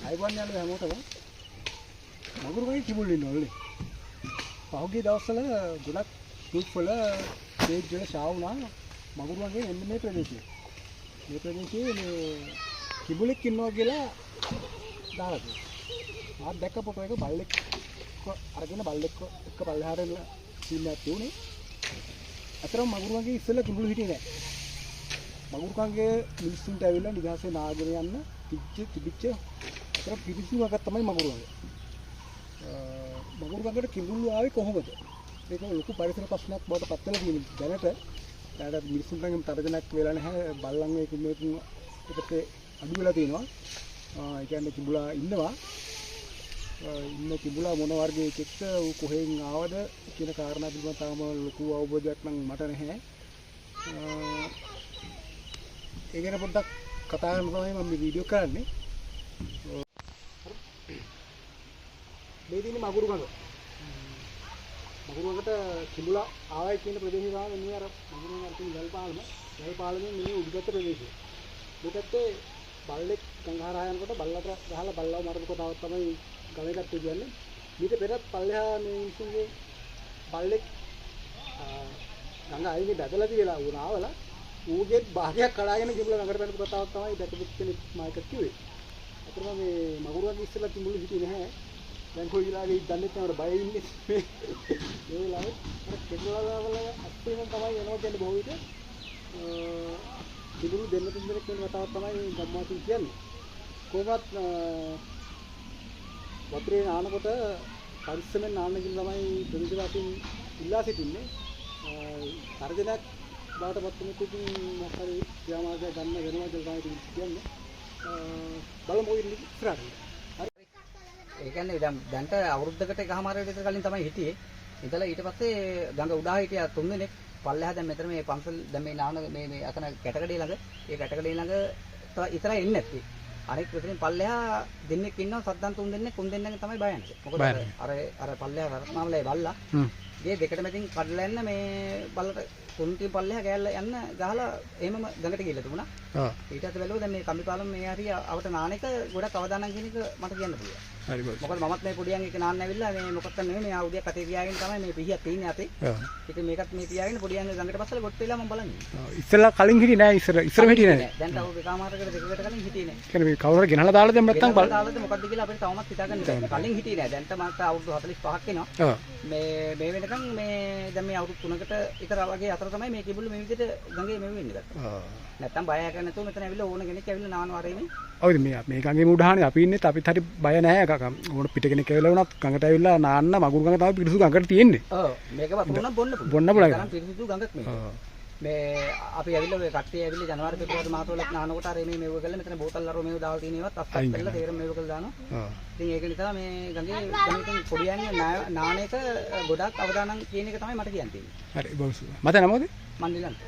අයවන් යන හැමෝටම මගුරු වගේ කිඹුල් ඉන්නවලුනේ. පහුගිය දවස්වල ගොඩක් ගෲප් වල පේජ් වල ෂා වුණා මගුරු වගේ එන්න මේ ප්‍රදේශයේ. මේ ප්‍රදේශයේ මේ කිඹුලෙක් ඉන්නවා කියලා දාලා තියෙනවා. ආත් දැක්ක ෆොටෝ එක බල්ලෙක් අරගෙන බල්ලෙක් එක්ක පල්ලෙහාට එන සීන් එකක් තියුනේ. අතරම මගුරු වගේ ඉස්සෙල්ලා කිඹුලු හිටියේ නැහැ. මගුරු කංගේ මිනිස්සුන්ට ඇවිල්ලා නිදහසේ නාගෙන යන්න තිබිච්ච අතර පිරිසු වගක් තමයි මගුරු වගේ. මගුරු වගේට කිඹුල්ලු ආවේ කොහොමද? ඒක ලොකු පරිසර ප්‍රශ්නයක් බවට පත් වෙලා තියෙන දැනට මිනිස්සුන්ගෙන් තරජනක් වෙලා නැහැ. බල්ලන් මේක එකට අඩු වෙලා තියෙනවා. ඒ කියන්නේ කිඹුලා ඉන්නවා. ඉන්න කිඹුලා මොන වර්ගයක එක්ක ඌ කොහෙන් ආවද කියන කාරණා පිළිබඳව තාම ලොකු අවබෝධයක් නම් මට නැහැ. ඒ ගැන පොඩ්ඩක් කතා කරන්න තමයි මම මේ වීඩියෝ කරන්නේ. මේ දිනේ මගුරු ගඟ. මගුරු ගඟට කිඹුලා ආවයි කියන ප්‍රදේශය තමයි මේ අර මගුරු ගඟ අරගෙන ගල්පාලමෙන් මේ උඩුගත ප්‍රදේශය. මේකත් බල්ලෙක් ගංගාහාර යනකොට බල්ලට ගහලා බල්ලව මරපු කොටාවක් තමයි ගමේකට කියන්නේ. ඊට පෙරත් පල්ලෙහා මේ මිනිස්සුන්ගේ බල්ලෙක් ගඟ අයිනේ බැදලා තියලා වුණාවලා ඌගේ භාගයක් කඩාගෙන කිඹුලා ගඟට පැනපු කොටාවක් තමයි දැකපු කෙනෙක් මායික කිව්වේ. අතරම මේ මගුරු වගේ ඉස්සෙල්ලා කිඹුලු හිටියේ නැහැ. දැන් කොයි වෙලාවෙ දන්නේ නැහැ බය ඉන්නේ. මේ වෙලාවේ අර කිඹුලා වල අත්පේම තමයි එනවා කියන්නේ බොහෝ විට. කිඹුලු දෙන්න තුන් දෙනෙක් වෙන වතාවක් තමයි ගම්මාතුන් කියන්නේ. කොහොමත් වතුරේ නානකොට පරිස්සමෙන් නාන්න කියලා තමයි ප්‍රතිවාසීන් ඉල්ලා සිටින්නේ. තරජනක් බාට පත්තුනෙත් ඉතින් මොකද ක්‍රියාමාර්ගය ගන්න වෙනවා කියලා තමයි කියන්නේ. බලමු ඉස්සරහට. හරි. ඒ කියන්නේ දැන්ට අවුරුද්දකට එකමාරකට විතර කලින් තමයි හිටියේ. ඉතලා ඊට පස්සේ ගඟ උඩා හිටියා තුන් දෙනෙක්. පල්ලෙහා දැන් මෙතන මේ පන්සල් දැන් මේ නාන මේ අතන කැටකඩේ ළඟ ඒ කැටකඩේ ළඟ ඉතලා එන්නේ නැත්තේ. අනෙක් විතරින් පල්ලෙහා දෙන්නෙක් ඉන්නවා සද්දන් තුන් දෙනෙක් තමයි බය යන්නේ. මොකද අර පල්ලෙහා වරත්මාවලේ බල්ලා ගේ දෙකට මැදින් කඩලා යන්න මේ බල්ලට කුන්ටි පල්ලෙහා ගෑල්ල යන්න ගහලා එහෙමම ගඟට ගිහලා තිබුණා. ඊට පස්සේ බැලුවා දැන් මේ කම්බිපාලම මේ හරිය අවට නාන එක ගොඩක් අවදානම් කියන එක මට කියන්න පුළුවන්. හරි බස්. මොකද මමත් මේ පොඩියන් එක නාන්න ඇවිල්ලා මේ මොකක්ද නෙමෙයි මේ ආයුධයක් අතේ තියාගෙන තමයි මේ පිහියක් තියෙන්නේ අතේ. ඉතින් මේකත් මේ තියාගෙන පොඩියන් ගඟට පස්සලා ගොඩ වෙලා මම බලන්නේ. ඉස්සෙල්ලා කලින් හිටියේ නෑ ඉස්සරම හිටියේ නෑ. දැන් තව එකමාරකට දෙකකට කලින් හිටියේ නෑ. කියන්නේ මේ කවුරු හරි ගෙනහලා දාලා දැන් නැත්තම් බලන්න. දාලාද මොකද්ද කියලා අපිට තවමත් හිතාගන්න බැහැ. කලින් හිටියේ නෑ. දැන් තමයි අවුරුදු 45ක් වෙනවා. මේ වෙනකන් මේ දැන් මේ අවුරුදු 3කට විතර වගේ අතර තමයි මේ කිඹුල්ලු මේ විදිහට ගඟේ මෙව වෙන්නේ දැක්කා. නැත්තම් බය කරන්නේ නැතුව මෙතන ඇවිල්ලා ඕන කෙනෙක් ඇවිල්ලා නානවා රෙන්නේ. ඔව් මේ ගඟේ මුඩහානේ අපි ඉන්නෙත් අපිත් හරි බය නැහැ ඕන පිට කෙනෙක් ඇවිල්ලා වුණත් ගඟට ඇවිල්ලා නාන්න මගුරු ගඟ තමයි පිරිසුදු ගඟට තියෙන්නේ. ඔව් මේක වතුන බොන්න පුළුවන්. තරම් පිරිසුදු ගඟක් මේක. මේ අපි ඇවිල්ලා ඔය කට්ටිය ඇවිල්ලා ජනවාරි පෙබරවාරි මාසවලත් නානකොට අර මේ මෙව කරලා මෙතන බෝතල් අරව මෙව දාලා තියෙන ඒවත් අස්සත් කරලා තේරම මෙව කරලා දානවා. ඉතින් ඒක නිසා මේ ගඟේ දැන් පොඩියන්නේ නාන එක ගොඩක් අවදානම් කියන එක තමයි මට කියන්න තියෙන්නේ. හරි බොස්. මට නමද? මන්දිලන්ත.